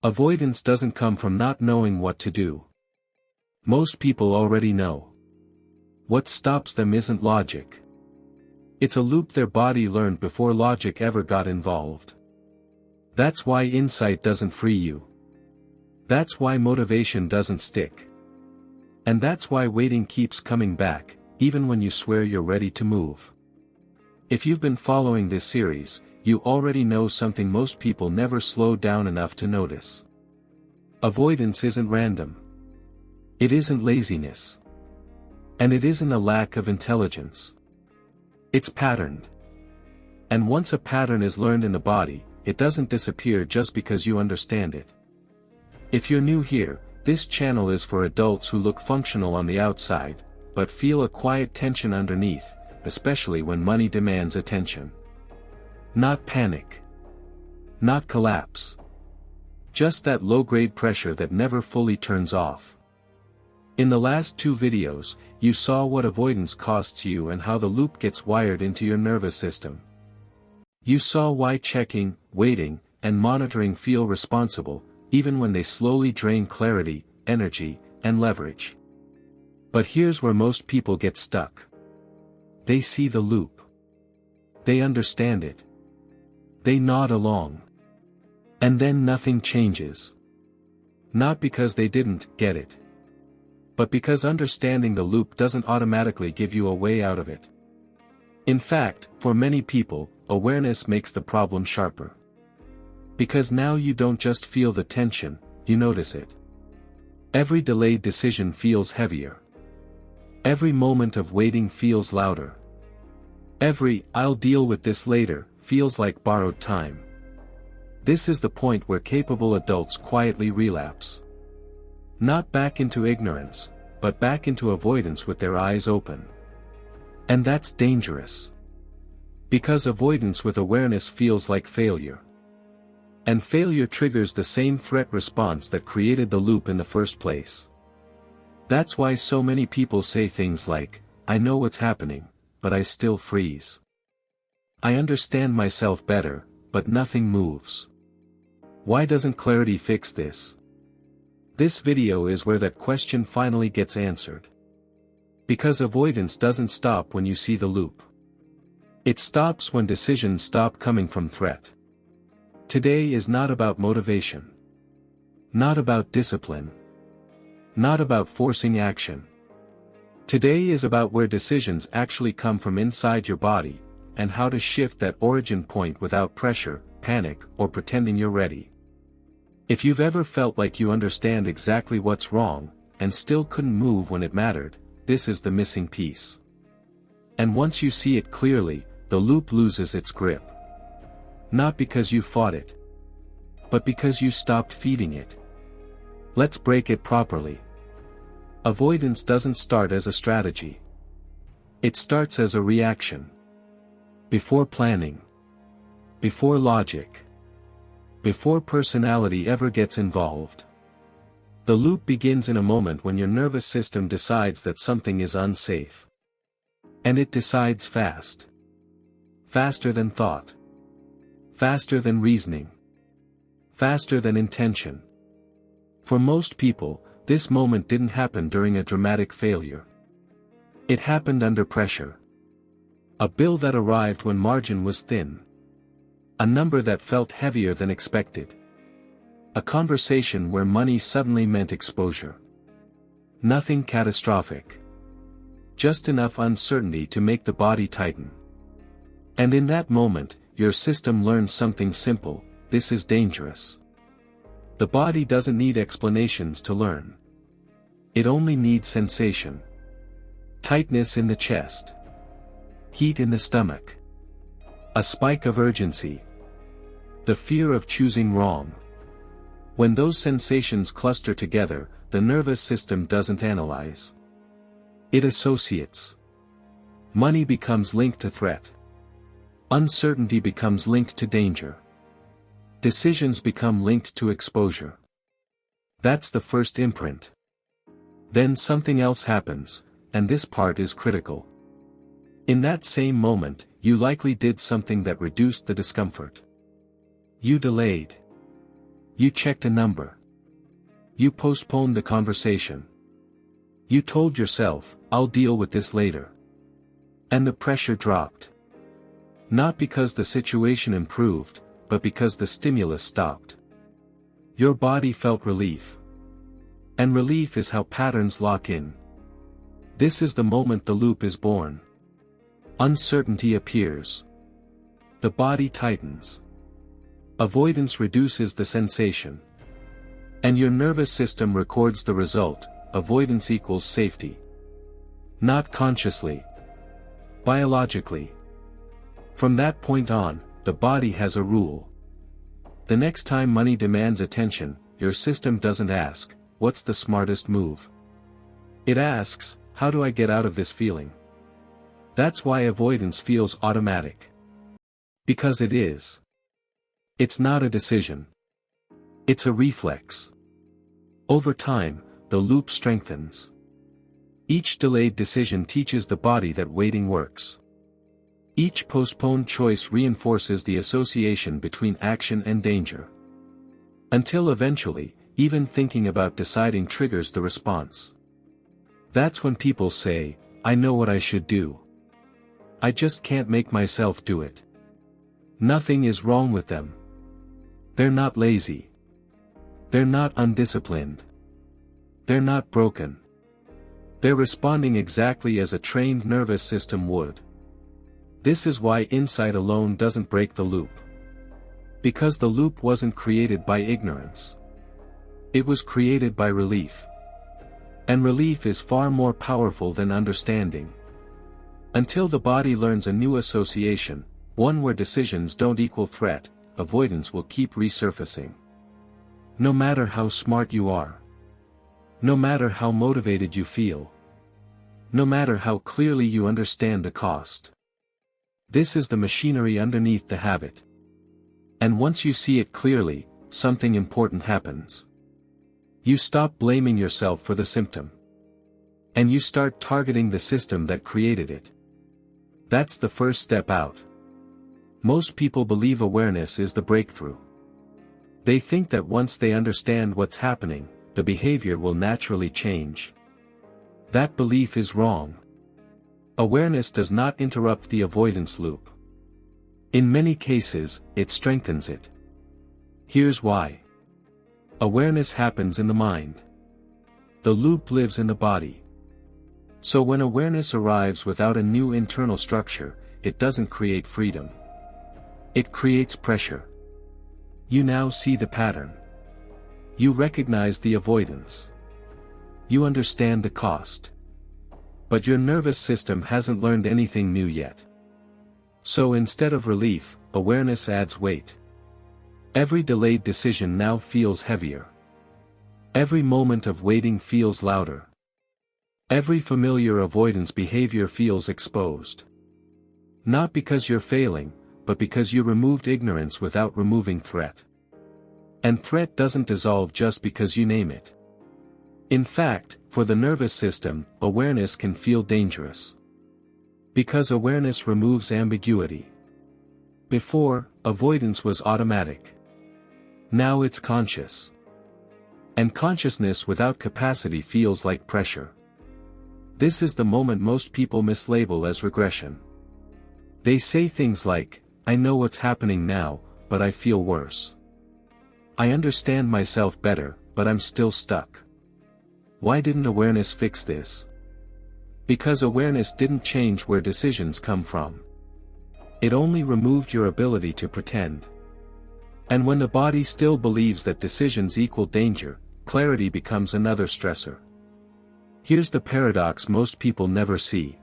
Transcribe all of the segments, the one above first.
Avoidance doesn't come from not knowing what to do. Most people already know. What stops them isn't logic. It's a loop their body learned before logic ever got involved. That's why insight doesn't free you. That's why motivation doesn't stick. And that's why waiting keeps coming back, even when you swear you're ready to move. If you've been following this series, you already know something most people never slow down enough to notice. Avoidance isn't random. It isn't laziness. And it isn't a lack of intelligence. It's patterned. And once a pattern is learned in the body, it doesn't disappear just because you understand it. If you're new here, this channel is for adults who look functional on the outside, but feel a quiet tension underneath, especially when money demands attention. Not panic. Not collapse. Just that low-grade pressure that never fully turns off. In the last 2 videos, you saw what avoidance costs you and how the loop gets wired into your nervous system. You saw why checking, waiting, and monitoring feel responsible, even when they slowly drain clarity, energy, and leverage. But here's where most people get stuck. They see the loop. They understand it. They nod along. And then nothing changes. Not because they didn't get it. But because understanding the loop doesn't automatically give you a way out of it. In fact, for many people, awareness makes the problem sharper. Because now you don't just feel the tension, you notice it. Every delayed decision feels heavier. Every moment of waiting feels louder. Every "I'll deal with this later" feels like borrowed time. This is the point where capable adults quietly relapse. Not back into ignorance, but back into avoidance with their eyes open. And that's dangerous. Because avoidance with awareness feels like failure. And failure triggers the same threat response that created the loop in the first place. That's why so many people say things like, "I know what's happening, but I still freeze. I understand myself better, but nothing moves. Why doesn't clarity fix this?" This video is where that question finally gets answered. Because avoidance doesn't stop when you see the loop. It stops when decisions stop coming from threat. Today is not about motivation. Not about discipline. Not about forcing action. Today is about where decisions actually come from inside your body, and how to shift that origin point without pressure, panic, or pretending you're ready. If you've ever felt like you understand exactly what's wrong, and still couldn't move when it mattered, this is the missing piece. And once you see it clearly, the loop loses its grip. Not because you fought it. But because you stopped feeding it. Let's break it properly. Avoidance doesn't start as a strategy. It starts as a reaction. Before planning. Before logic. Before personality ever gets involved. The loop begins in a moment when your nervous system decides that something is unsafe. And it decides fast. Faster than thought. Faster than reasoning. Faster than intention. For most people, this moment didn't happen during a dramatic failure. It happened under pressure. A bill that arrived when margin was thin. A number that felt heavier than expected. A conversation where money suddenly meant exposure. Nothing catastrophic. Just enough uncertainty to make the body tighten. And in that moment, your system learns something simple: this is dangerous. The body doesn't need explanations to learn. It only needs sensation. Tightness in the chest. Heat in the stomach. A spike of urgency. The fear of choosing wrong. When those sensations cluster together, the nervous system doesn't analyze. It associates. Money becomes linked to threat. Uncertainty becomes linked to danger. Decisions become linked to exposure. That's the first imprint. Then something else happens, and this part is critical. In that same moment, you likely did something that reduced the discomfort. You delayed. You checked a number. You postponed the conversation. You told yourself, I'll deal with this later. And the pressure dropped. Not because the situation improved, but because the stimulus stopped. Your body felt relief. And relief is how patterns lock in. This is the moment the loop is born. Uncertainty appears. The body tightens. Avoidance reduces the sensation. And your nervous system records the result, avoidance equals safety. Not consciously. Biologically. From that point on, the body has a rule. The next time money demands attention, your system doesn't ask, what's the smartest move? It asks, how do I get out of this feeling? That's why avoidance feels automatic. Because it is. It's not a decision. It's a reflex. Over time, the loop strengthens. Each delayed decision teaches the body that waiting works. Each postponed choice reinforces the association between action and danger. Until eventually, even thinking about deciding triggers the response. That's when people say, I know what I should do. I just can't make myself do it. Nothing is wrong with them. They're not lazy. They're not undisciplined. They're not broken. They're responding exactly as a trained nervous system would. This is why insight alone doesn't break the loop. Because the loop wasn't created by ignorance. It was created by relief. And relief is far more powerful than understanding. Until the body learns a new association, one where decisions don't equal threat, avoidance will keep resurfacing. No matter how smart you are. No matter how motivated you feel. No matter how clearly you understand the cost. This is the machinery underneath the habit. And once you see it clearly, something important happens. You stop blaming yourself for the symptom. And you start targeting the system that created it. That's the first step out. Most people believe awareness is the breakthrough. They think that once they understand what's happening, the behavior will naturally change. That belief is wrong. Awareness does not interrupt the avoidance loop. In many cases, it strengthens it. Here's why. Awareness happens in the mind. The loop lives in the body. So when awareness arrives without a new internal structure, it doesn't create freedom. It creates pressure. You now see the pattern. You recognize the avoidance. You understand the cost. But your nervous system hasn't learned anything new yet. So instead of relief, awareness adds weight. Every delayed decision now feels heavier. Every moment of waiting feels louder. Every familiar avoidance behavior feels exposed. Not because you're failing, but because you removed ignorance without removing threat. And threat doesn't dissolve just because you name it. In fact, for the nervous system, awareness can feel dangerous. Because awareness removes ambiguity. Before, avoidance was automatic. Now it's conscious. And consciousness without capacity feels like pressure. This is the moment most people mislabel as regression. They say things like, I know what's happening now, but I feel worse. I understand myself better, but I'm still stuck. Why didn't awareness fix this? Because awareness didn't change where decisions come from. It only removed your ability to pretend. And when the body still believes that decisions equal danger, clarity becomes another stressor. Here's the paradox most people never see.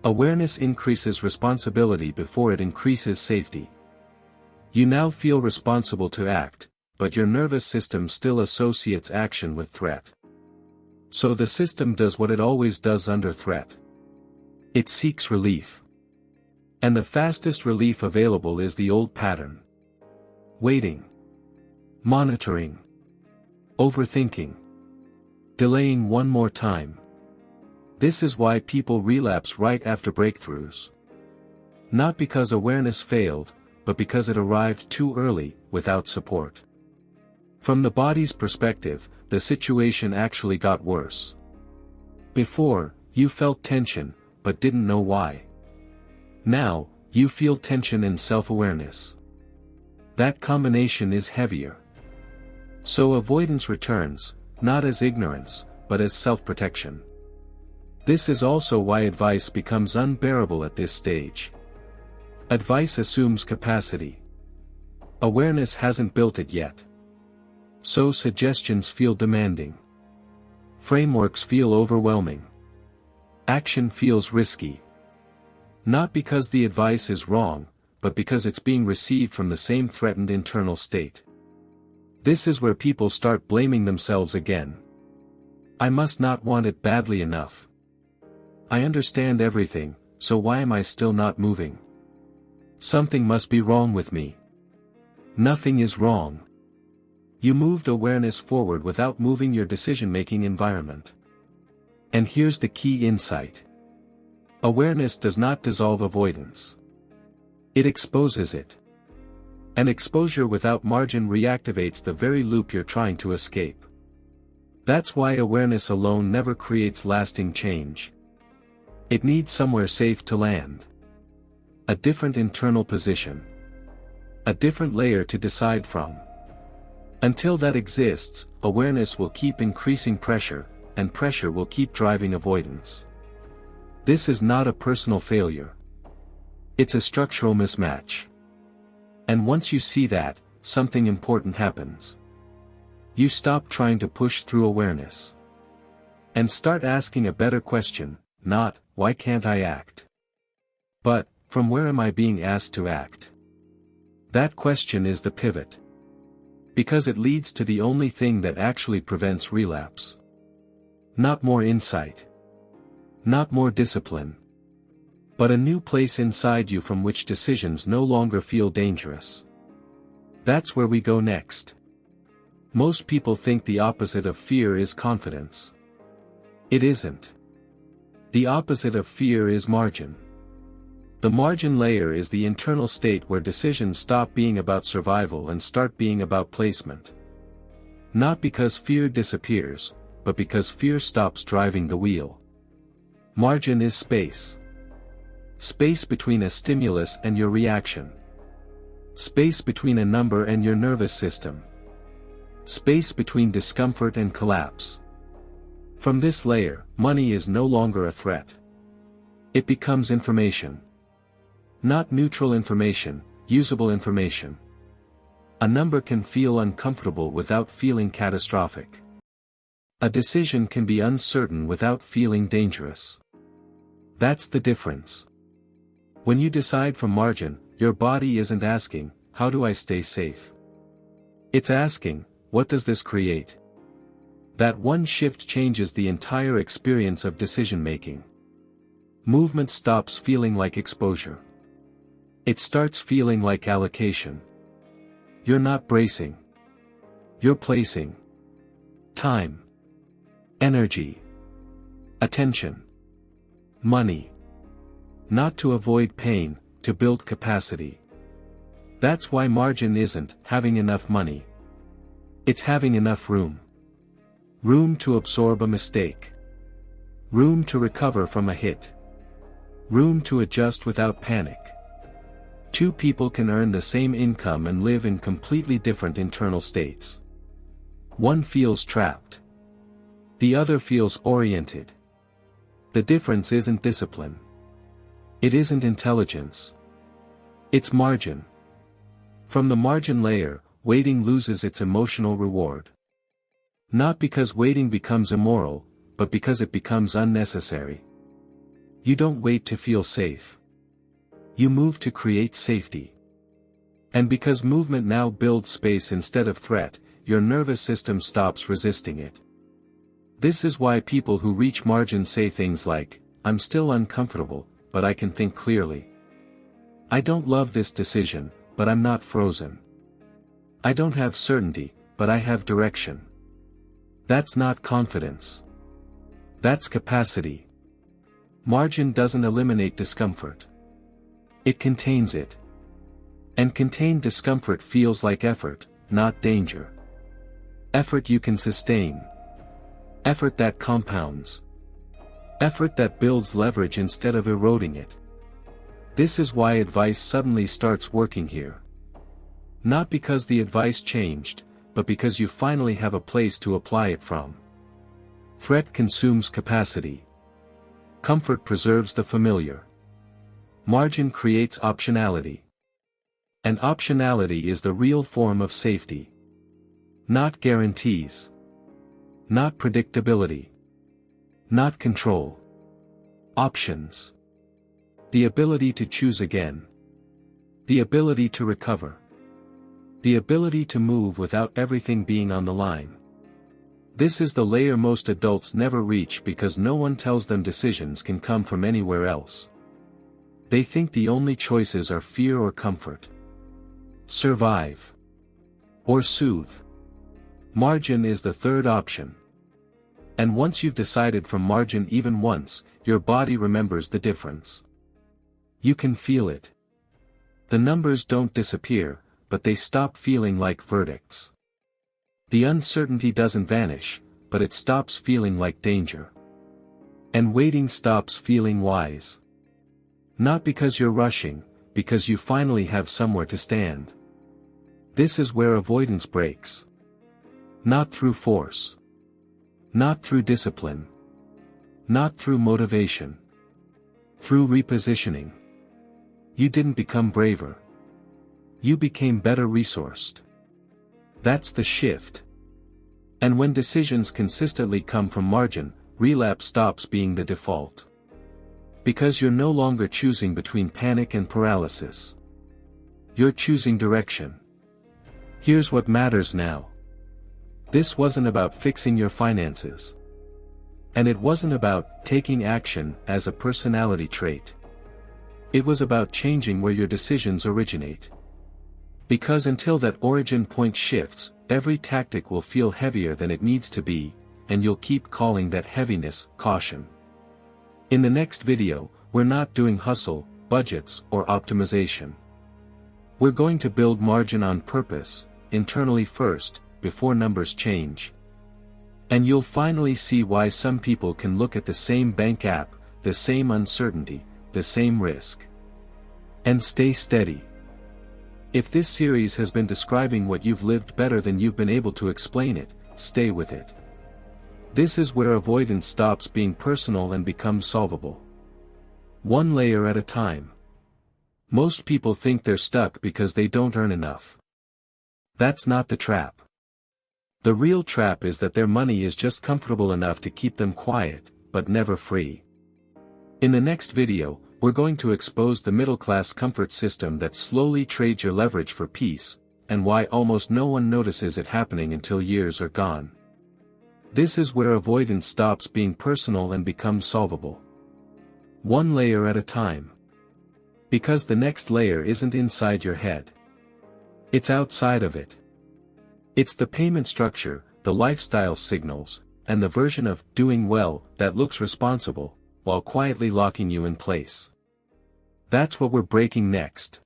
Awareness increases responsibility before it increases safety. You now feel responsible to act, but your nervous system still associates action with threat. So the system does what it always does under threat. It seeks relief. And the fastest relief available is the old pattern. Waiting. Monitoring. Overthinking. Delaying one more time. This is why people relapse right after breakthroughs. Not because awareness failed, but because it arrived too early, without support. From the body's perspective, the situation actually got worse. Before, you felt tension, but didn't know why. Now, you feel tension and self-awareness. That combination is heavier. So avoidance returns, not as ignorance, but as self-protection. This is also why advice becomes unbearable at this stage. Advice assumes capacity. Awareness hasn't built it yet. So suggestions feel demanding. Frameworks feel overwhelming. Action feels risky. Not because the advice is wrong, but because it's being received from the same threatened internal state. This is where people start blaming themselves again. I must not want it badly enough. I understand everything, so why am I still not moving? Something must be wrong with me. Nothing is wrong. You moved awareness forward without moving your decision-making environment. And here's the key insight. Awareness does not dissolve avoidance. It exposes it. An exposure without margin reactivates the very loop you're trying to escape. That's why awareness alone never creates lasting change. It needs somewhere safe to land. A different internal position. A different layer to decide from. Until that exists, awareness will keep increasing pressure, and pressure will keep driving avoidance. This is not a personal failure. It's a structural mismatch. And once you see that, something important happens. You stop trying to push through awareness. And start asking a better question, not, why can't I act? But, from where am I being asked to act? That question is the pivot. Because it leads to the only thing that actually prevents relapse. Not more insight. Not more discipline. But a new place inside you from which decisions no longer feel dangerous. That's where we go next. Most people think the opposite of fear is confidence. It isn't. The opposite of fear is margin. The margin layer is the internal state where decisions stop being about survival and start being about placement. Not because fear disappears, but because fear stops driving the wheel. Margin is space. Space between a stimulus and your reaction. Space between a number and your nervous system. Space between discomfort and collapse. From this layer, money is no longer a threat. It becomes information. Not neutral information, usable information. A number can feel uncomfortable without feeling catastrophic. A decision can be uncertain without feeling dangerous. That's the difference. When you decide from margin, your body isn't asking, how do I stay safe? It's asking, what does this create? That one shift changes the entire experience of decision-making. Movement stops feeling like exposure. It starts feeling like allocation. You're not bracing. You're placing. Time. Energy. Attention. Money. Not to avoid pain, to build capacity. That's why margin isn't having enough money. It's having enough room. Room to absorb a mistake. Room to recover from a hit. Room to adjust without panic. Two people can earn the same income and live in completely different internal states. One feels trapped. The other feels oriented. The difference isn't discipline. It isn't intelligence. It's margin. From the margin layer, waiting loses its emotional reward. Not because waiting becomes immoral, but because it becomes unnecessary. You don't wait to feel safe. You move to create safety. And because movement now builds space instead of threat, your nervous system stops resisting it. This is why people who reach margin say things like, I'm still uncomfortable, but I can think clearly. I don't love this decision, but I'm not frozen. I don't have certainty, but I have direction. That's not confidence. That's capacity. Margin doesn't eliminate discomfort. It contains it. And contained discomfort feels like effort, not danger. Effort you can sustain. Effort that compounds. Effort that builds leverage instead of eroding it. This is why advice suddenly starts working here. Not because the advice changed, but because you finally have a place to apply it from. Threat consumes capacity. Comfort preserves the familiar. Margin creates optionality. And optionality is the real form of safety. Not guarantees. Not predictability. Not control. Options. The ability to choose again. The ability to recover. The ability to move without everything being on the line. This is the layer most adults never reach because no one tells them decisions can come from anywhere else. They think the only choices are fear or comfort. Survive. Or soothe. Margin is the third option. And once you've decided from margin even once, your body remembers the difference. You can feel it. The numbers don't disappear, but they stop feeling like verdicts. The uncertainty doesn't vanish, but it stops feeling like danger. And waiting stops feeling wise. Not because you're rushing, because you finally have somewhere to stand. This is where avoidance breaks. Not through force. Not through discipline. Not through motivation. Through repositioning. You didn't become braver. You became better resourced. That's the shift. And when decisions consistently come from margin, relapse stops being the default. Because you're no longer choosing between panic and paralysis. You're choosing direction. Here's what matters now. This wasn't about fixing your finances. And it wasn't about taking action as a personality trait. It was about changing where your decisions originate. Because until that origin point shifts, every tactic will feel heavier than it needs to be, and you'll keep calling that heaviness caution. In the next video, we're not doing hustle, budgets, or optimization. We're going to build margin on purpose, internally first, before numbers change. And you'll finally see why some people can look at the same bank app, the same uncertainty, the same risk, and stay steady. If this series has been describing what you've lived better than you've been able to explain it, stay with it. This is where avoidance stops being personal and becomes solvable. One layer at a time. Most people think they're stuck because they don't earn enough. That's not the trap. The real trap is that their money is just comfortable enough to keep them quiet, but never free. In the next video, we're going to expose the middle-class comfort system that slowly trades your leverage for peace, and why almost no one notices it happening until years are gone. This is where avoidance stops being personal and becomes solvable. One layer at a time. Because the next layer isn't inside your head. It's outside of it. It's the payment structure, the lifestyle signals, and the version of doing well that looks responsible, while quietly locking you in place. That's what we're breaking next.